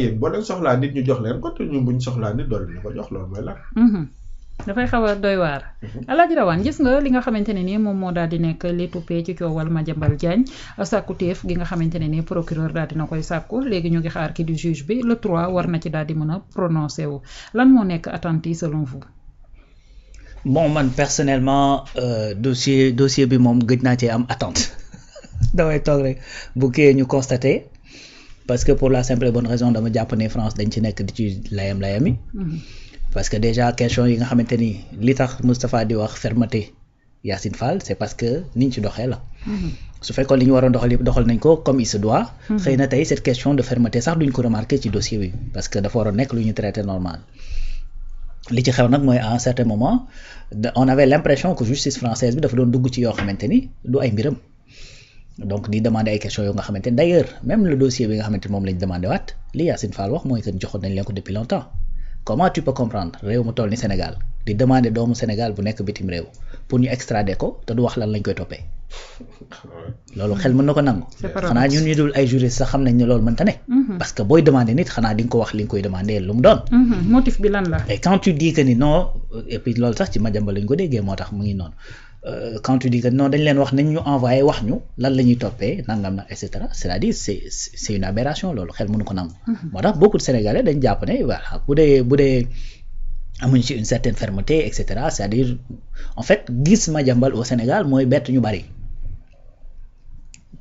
yéen boo leen soxlaa nit ñu jox leen ko te ñun buñ soxlaa nit doole ñu ko jox loolu mooy lan. dafay xaw a doy waar. Alaaji Rawane gis nga li nga xamante ne nii moom moo daal di nekk li tuppee ci coowal Madiambal Diagne sàkkuteef gi nga xamante ne nii procureur daal dina koy sàkku léegi ñu ngi xaar ki di juge bi le 3 war na ci daal di mën a prononcé wu lan moo nekk attente yi selon vous. bon man personnellement dossier bi moom gëj naa cee am attente damay toog rek bu kii ñu constaté parce que pour la simple et bonne raison dama jàpp ne France dañ ci nekk di ci layami. Parce que déjà question yi nga xamante ni li tax Moustapha di wax fermeté Yacine Fall c'est parce que niñ ci doxee la. su fekkoon li ñu waroon doxal yëpp doxal nañ ko comme il se doit. xëy na tey cette question de fermeté sax duñ ko remarqué ci dossier bi parce que dafa waroon nekk lu ñu traité normal. li ci xew nag mooy à un certain moment on avait l'impression que justice française bi dafa doon dugg ci yoo xamante ni du ay mbiram. donc di demander ay questions yoo nga xamante ni d'ailleurs même le dossier bi nga xamante ni moom lañ demandé waat li Yacine Fall wax mooy que joxoon nañ leen ko depuis longtemps. Comment tu peux comprendre réew mu toll ni Sénégal di demander doomu Sénégal bu nekk bitim réew pour ñu extrader ko te du wax lan lañ koy toppee loolu xel mën na ko nangu. xanaa ñun ñu dul ay juristes sax xam nañ ne loolu mënta ne. parce que booy demander nit xanaa di nga ko wax li nga koy demander lu mu doon. motif bi lan la. et quand tu dis que ni non et puis loolu sax ci Madiambal lañ ko déggee moo tax mu ngi noonu quand tu dis que non dañ leen wax nañ ñu envoyé wax ñu lan la ñuy toppee nangam na et cetera c'est-à-dire c'est une aberration loolu xel mënu ko nangu. moo tax beaucoup de Sénégalais dañ jàpp ne voilà bu dee amuñ ci une certaine fermeté et cetera c'est-à-dire en fait gis Madiambal au Sénégal mooy bett ñu bari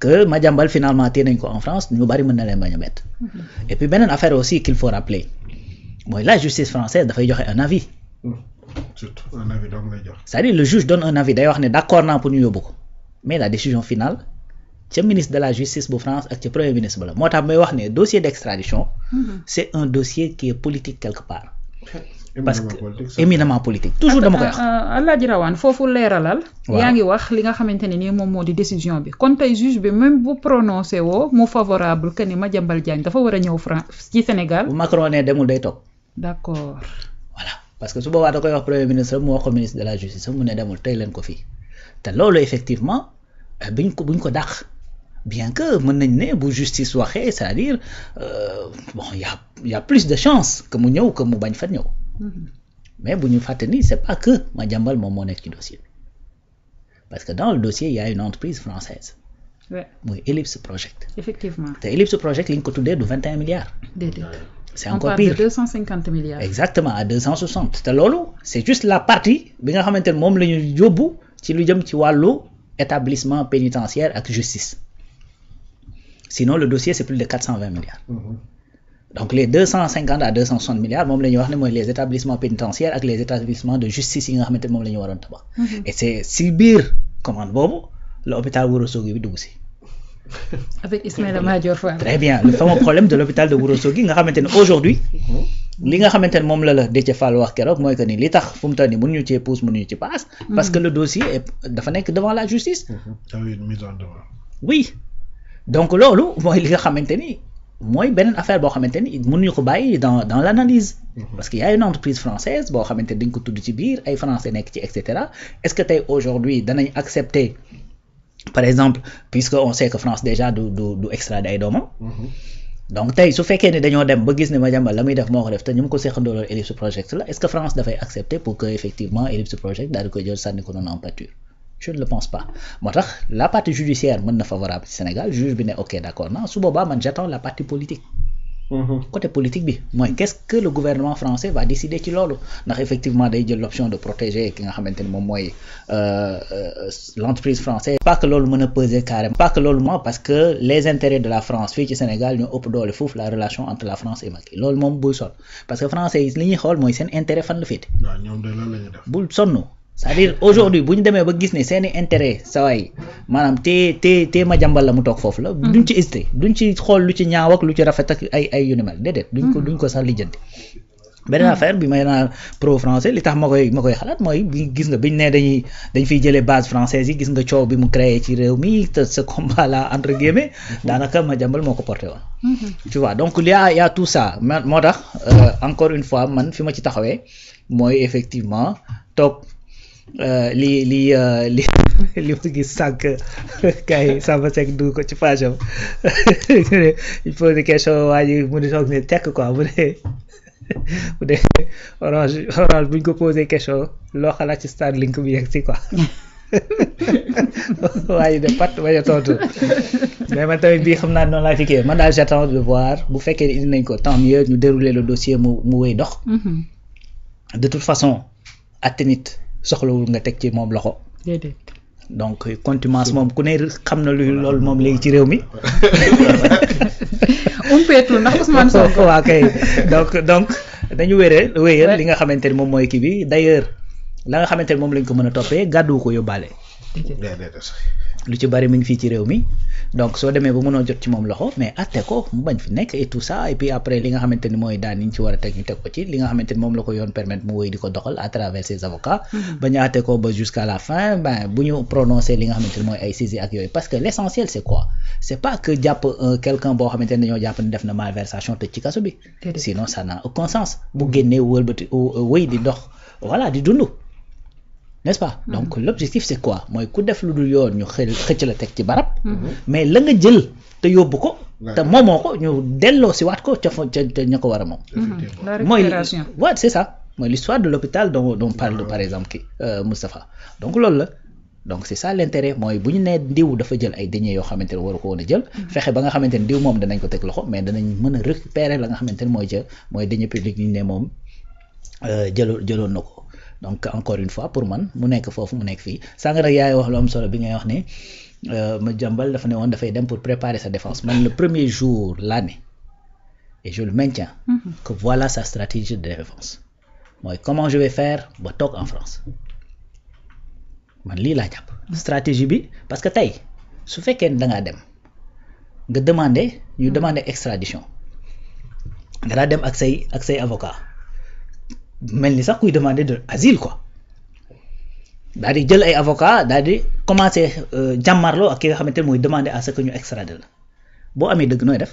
que Madiambal finalement téye nañ ko en France ñu bari mën na leen bañ a bett. et puis beneen affaire aussi qu'il faut rappeler mooy la justice française dafay joxe un avis. surtout un avis donc lay jox. c'est-à-dire le juge donne un avis day wax ne d'accord naa pour ñu yóbbu ko mais la décision finale ca ministre de la justice bu France ak ca premier ministre ba la moo tax may wax ne dossier d'extradition. c'est un dossier qui est politique quelque part. parce que éminemment politique toujours dama koy wax. Alaaji Rawane foofu leeralal. yaa ngi wax li nga xamante ne nii moom moo di décision bi kon tey juge bi même bu prononcé woo mu favorable que ni Madiambal Diagne dafa war a ñëw France ci Sénégal. bu Macron ne demul day toog. d'accord. voilà parce que su boobaa da koy wax premier ministre mu wax ko ministre de la justice mu ne demul tey leen ko fii te loolu effectivement buñ ko dàq bien que mën nañ ne bu justice waxee c'est-à-dire bon y a plus de chance que mu ñëw que mu bañ fa ñëw. mais bu ñu fàtte ni c'est pas que Madiambal moom moo nekk ci dossier bi parce que dans le dossier il y a une entreprise française. muy Ellipse Project. effectivement te Ellipse Project li ñu ko tuddee du 21 milliards. déedéet. c'est encore pire. on parle de 250 milliards. exactement à 260 te loolu c'est juste la partie bi nga xamante ne moom la ñu yóbbu ci lu jëm ci wàllu établissement pénitentiaire ak justice sinon le dossier c'est plus de 420 milliards. donc les 250 à 260 milliards moom la ñuy wax ne mooy les établissements pénitentiaires ak les établissements de justice yi nga xamante ne moom la ñu waroon tabax. et c'est si biir commande boobu la hôpital Ourossogui bi dugg si. avec Ismaïla Madior Fall. très bien le fameux problème de l'hôpital de Ourossogui nga xamante ne aujourd'hui li nga xamante ne moom la Déthié Fall wax keroog mooy que ni li tax fu mu toll nii mënuñu cee pousse mënuñu ci passe. parce que le dossier dafa nekk devant la justice. mise en demeure. oui donc loolu mooy li nga xamante ni mooy beneen affaire boo xamante ni mënuñu ko bàyyi dans l'analyse. parce que y a une entreprise française boo xamante ni dañ ko tudd ci biir ay français nekk ci et cetera est-ce que tey aujourd'hui danañ accepter. par exemple puisque on sait que France déjà du extrader ay doomam. donc tey su fekkee ne dañoo dem ba gis ne Madiambal la muy def moo ko def te ñu mu ko seqandooloon Ellipse Project la est-ce que France dafay accepter pour que effectivement Ellipse Project daal di koy jël sànni ko noonu en pâture je ne le pense pas moo tax la partie judiciaire mën na favorable ci Sénégal juge bi ne ok d'accord na su boobaa man j'attends la partie politique. côté politique bi mooy qu'est-ce que le gouvernement français va décider ci loolu ndax effectivement day jël l'option de protéger ki nga xamante ni moom mooy l'entreprise française. pas que loolu mën a peser carrément. pas que loolu moom parce que les intérêts de la France fii ci Sénégal ñoo ëpp doole foofu la relation entre la France et Macky loolu moom bul sonn parce que français yi li ñuy xool mooy seen intérêt fan la féete. waaw ñoom de loolu la ñuy def. bul sonn. c'est-à-dire aujourd'hui bu ñu demee ba gis ne seeni intérêt sa waay maanaam te Madiambal la mu toog foofu la. duñ ci hésiter duñ ci xool lu ci ñaaw ak lu ci rafet ak ay yu ni mel déedéet. duñ ko sax lijjanti. beneen affaire bi may naan pro français li tax ma koy xalaat mooy bi gis nga biñ ne dañ fiy jëlee base française yi gis nga coow bi mu créé ci réew mi te ce combat là entre guillemets daanaka Madiambal moo ko porté woon. tu vois donc il y a tout ça moo tax encore une fois man fi ma ci taxawee mooy effectivement toog. li ma gis sànq gars yi Samba Seck dugg ko ci page am il pose des questions waa ji mu di toog ne tekk quoi bu dee orange buñ ko posé question loo xalaat ci Starlink bi yegg si quoi waa ji de pat bañ a tontu mais man tamit bii xam naa noonu laa fi kii man daal j'attends de voir bu fekkee indi nañ ko tant mieux ñu dérouler le dossier mu wéy dox. De toute façon atte nit soxlawul nga teg ci moom loxo. déedéet. donc contumace moom ku ne xam na luy loolu moom léegi ci réew mi. umpeetul ndax Ousmane Sonko. waaw kay donc dañu wéyal li nga xamante ni moom mooy kii bi d'ailleurs la nga xamante ni moom lañ ko mën a toppee gàddu ko yóbbaale. lu ci bari mi ngi fii ci réew mi donc soo demee ba mënoo jot ci moom loxo mais atte ko mu bañ fi nekk et tout ça et puis après li nga xamante ni mooy daan yi ñu ci war a teg ñu teg ko ci li nga xamante ni moom la ko yoon permettre mu wéy di ko doxal à travers ses avocats. ba ñu atte ko ba jusqu'à la fin bu ñu prononcer li nga xamante ni mooy ay saisies ak yooyu parce que l'essentiel c'est quoi c'est pas que jàpp quelqu'un boo xamante ni dañoo jàpp ni def na malversation tëj ci kaso bi. sinon ça n'a aucun sens bu génnee wëlbati wéy di dox voilà di dund. n'est-ce pas donc l'objectif c'est quoi mooy ku def lu dul yoon ñu xëcc la teg ci barab mais la nga jël te yóbbu ko te moomoo ko ñu delloo si waat ko ca ña ko war a moom mooy ouais c'est ça mooy l'histoire de l'hôpital dont parle par exemple kii Moustapha donc loolu la donc c'est ça l'intérêt mooy bu ñu nee ndiw dafa jël ay deniers yoo xamante ne waru ko woon a jël fexe ba nga xamante ne ndiw moom danañ ko teg loxo mais danañ mën a récupérer la nga xamante ne mooy deniers publics yi ñu ne moom jëloon na ko donc encore une fois pour man mu nekk foofu mu nekk fii sànq nag yaay wax lu am solo bi ngay wax ne Madiambal dafa ne woon dafay dem pour préparer sa défense man le premier jour l'année et je le maintiens que voilà sa stratégie de défense mooy comment je vais faire ba toog en France man lii laa jàpp stratégie bi parce que tey su fekkee ne da ngaa dem nga demander extradition nga daa dem ak say avocat mel ni sax kuy demander de asile quoi daal di jël ay avocat daal di commencer jàmmarloo ak ki nga xamante ne mooy demander à ce que ñu extrader la boo amee dëgg nooy def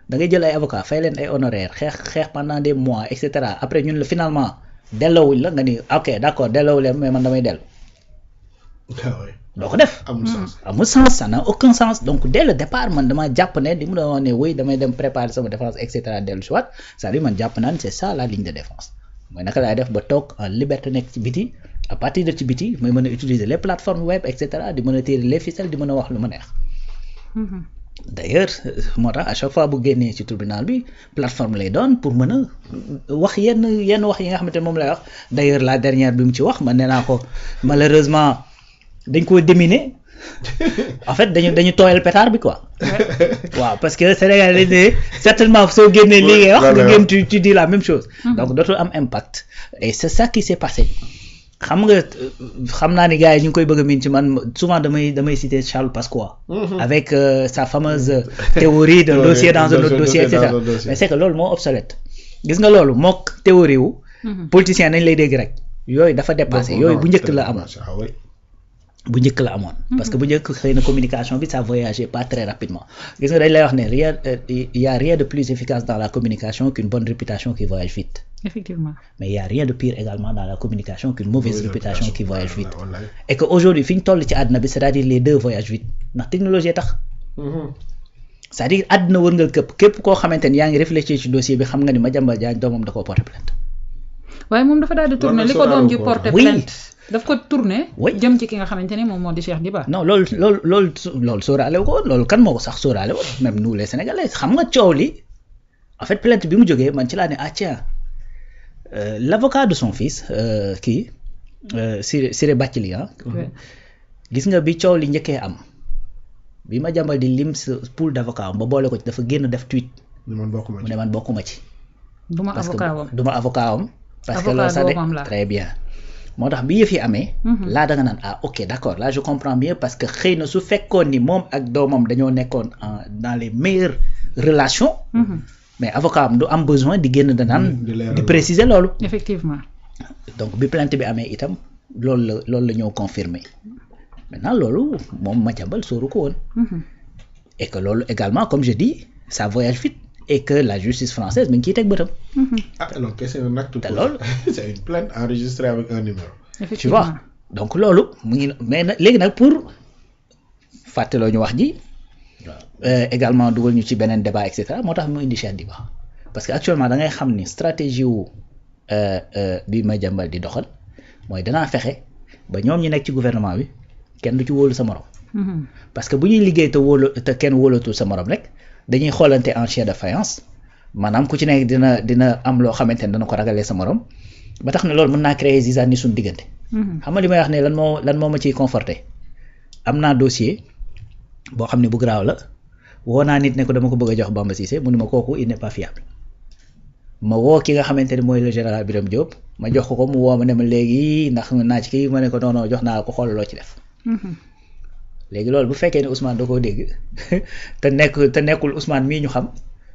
da ngay jël ay avocat fay leen ay honoraires xeex pendant des mois et cetera après ñun la finalement delloowuñ la nga ni ok d'accord delloowuleen mais man damay dellu doo ko def amul sens ça n'a aucun sens donc dès le départ man dama jàpp ne di mu doon wax ne oui damay dem préparer sama défense et cetera dellu si waat c'est-à-dire man jàpp naan c'est ça la ligne de défense mooy naka laay def ba toog en liberté nekk ci biti à partir de ci biti mooy mën a utiliser les plateformes web et cetera di mën a tirer les ficelles di mën a wax lu ma neex d'ailleurs moo tax à chaque fois bu génnee ci tribunal bi plateforme lay doon pour mën a wax yenn wax yi nga xamante ne moom lay wax d'ailleurs la dernière bi mu ci wax man nee naa ko malheureusement dañ koo déminer en fait dañu tooyal pétard bi quoi waaw parce que Sénégal dañ ne certainement soo génnee lii ngay wax nga génn tu dis la même chose donc dootul am impact et c'est ça qui s'est passé xam naa ni gars yi ñu ngi koy bëgg a miin ci man souvent damay citer Charles Pasqua avec sa fameuse théorie de dossier dans un autre dossier et cetera mais c'est que loolu moo obsolète gis nga loolu mook théorie wu politicien nañ lay dégg rek yooyu dafa dépassé yooyu bu njëkk la amoon parce que bu njëkk xëy na communication bi ça voyageait pas très rapidement gis nga dañ lay wax ne il y a rien de plus efficace dans la communication qu'une bonne réputation qui voyage vite. Effectivement. Mais il y a rien de pire également dans la communication qu'une mauvaise réputation qui voyage vite. Et que aujourd'hui fi ñu toll ci àdduna bi c'est-à-dire les deux voyagent vite ndax technologie tax. c'est-à-dire àdduna wërngal képp koo xamante ni yaa ngi réfléchir ci dossier bi xam nga ni Madiambal Diagne doomam da koo porter plainte. waaye moom dafa daal di tourner li ko doom ji porter plainte. daf ko tourner. jëm ci ki nga xamante ne moom moo di Cheikh Diba. non loolu sóoraale wu ko woon loolu kan moo ko sax sóoraale woon même nous les Sénégalais xam nga coow li en fait plainte bi mu jógee man ci laa ne ah tiens l'avocat de son fils kii Ciré Bathily gis nga bi coow li njëkkee am bi Madiambal di lim sa pool d'avocat am ba boole ko ci dafa génn def tweet mu ne man bokkuma ci. duma avocat am parce que loolu ça de très bien. moo tax bi yëf yi amee. laa da nga naan ah ok d'accord là je comprends mieux parce que xëy na su fekkoon ni moom ak doomam dañoo nekkoon dans les meilleures relations. mais avocat am du am besoin di génn da naan di préciser loolu. effectivement. donc bi plainte bi amee itam loolu la ñëw confirmer maintenant loolu moom Madiambal sóoru ko woon. et que loolu également comme je dis ça voyage vite et que la justice française mi ngi ciy teg bëtam. Ah alors que c'est un acte te pour- loolu c'est une plainte enregistrée avec un numéro. tu effectivement vois donc loolu mu ngi mais nag léegi nag pour fàttaloo ñu wax ji également dugal ñu ci beneen débat et cetera moo tax mu indi Cheikh Diba parce que actuellement da ngay xam ni stratégie wu bi Madiambal di doxal mooy danaa fexe ba ñoom ñi nekk ci gouvernement bi kenn du ci wóolu sa morom parce que bu ñuy liggéey te kenn wóolatul sa morom rek dañuy xoolante en chien de faïence maanaam ku ci nekk dina am loo xamante ne dana ko ragalee sa morom ba tax na loolu mën naa créer zizanie suñu diggante. xam nga li may wax ne lan moo ma ciy conforté am naa dossier boo xam ne bu garaaw la woo naa nit ne ko dama ko bëgg a jox Bamba Cissé mu ne ma kooku il n'est pas fiable ma woo ki nga xamante ne mooy le général Birame Diop ma jox ko mu woo ma ne ma léegi ndax naa ci kii ma ne ko non jox naa ko xool loo ci def. léegi loolu bu fekkee ne Ousmane da koo dégg te nekkul Ousmane mii ñu xam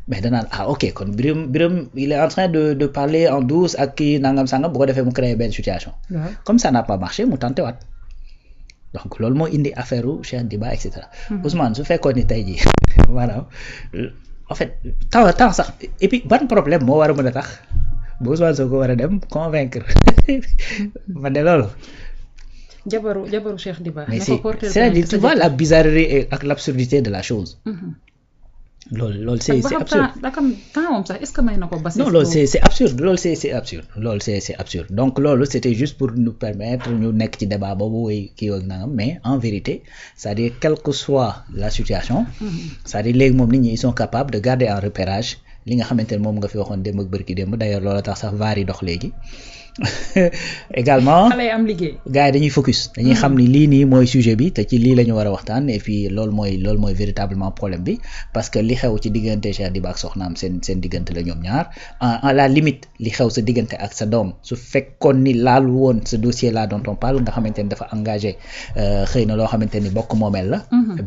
mais danaan ok kon Birame il est en train de parler en douce ak kii nangam sangam bu ko defee mu créer benn situation. Comme ça n'a pas marché mu tenté waat donc loolu moo indi affaire u Cheikh Diba et cetera. Ousmane su fekkoon ni tey jii maanaam en fait temps sax et puis ban problème moo war a mën a tax ba Ousmane soo ko war a dem convaincre man de loolu. jabaru Cheikh Diba. mais c'est-à-dire tu vois la bizarrerie ak l'absurdité de la chose. loolu c'est absurde. temps moom sax est-ce que may na ko bassesse. non loolu c'est absurde loolu c'est absurde loolu c'est absurde donc loolu c'était juste pour nous permettre ñu nekk ci débat boobu way kii ak nangam mais en vérité c'est-à-dire quelle que soit la situation. c'est-à-dire léegi moom nit ñi ils sont capables de garder en repérage li nga xamante ne moom nga fi waxoon démb ak bërki démb d'ailleurs loolu tax sax vaar yi dox léegi. également xale yi am liggéey. gars yi dañuy focus dañuy xam ni lii nii mooy sujet bi te ci lii la ñu war a waxtaan et puis loolu mooy véritablement problème bi parce que li xew ci diggante Cheikh Diba ak soxnaam seen diggante la ñoom ñaar à la limite li xew sa diggante ak sa doom su fekkoon ni laalu woon ce dossier là dont on parle nga xamante ni dafa engagé xëy na loo xamante ni bokk moomeel la.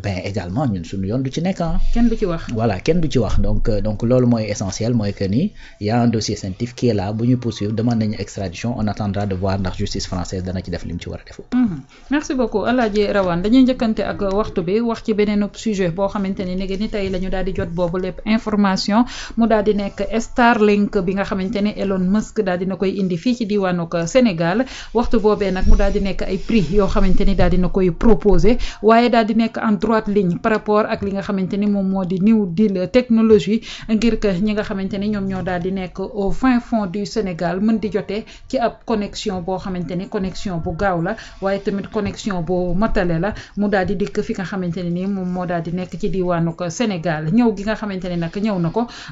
ben également ñun suñu yoon du ci nekk kenn du ci wax. voilà kenn du ci wax donc loolu mooy essentiel mooy que ni y a un dossier scientifique qui est là bu ñu poursuivre demande nañu extradition on attendra de voir ndax justice française dana ci def lim ci war a def. merci beaucoup Alaaji Rawane dañuy njëkkante ak waxtu bi wax ci beneen sujet boo xamante ni ni tey la ñu daal di jot boobu lépp information mu daal di nekk Starlink bi nga xamante ne Elon Musk daal dina koy indi fii ci diwaanu Sénégal waxtu boobee nag mu daal di nekk ay prix yoo xamante ni daal dina koy proposer waaye daal di nekk en droite ligne par rapport ak li nga xamante ni moom moo di New Deal technologie ngir que ñi nga xamante ni ñoom ñoo daal di nekk au fin fond du Sénégal mën di jotee ci ab connexion boo xamante ni connexion bu gaaw la waaye tamit connexion bu matale la mu daal di dikk fi nga xamante ne ni moom moo daal di nekk ci diwaanu Sénégal ñëw gi nga xamante ni nag ñëw na ko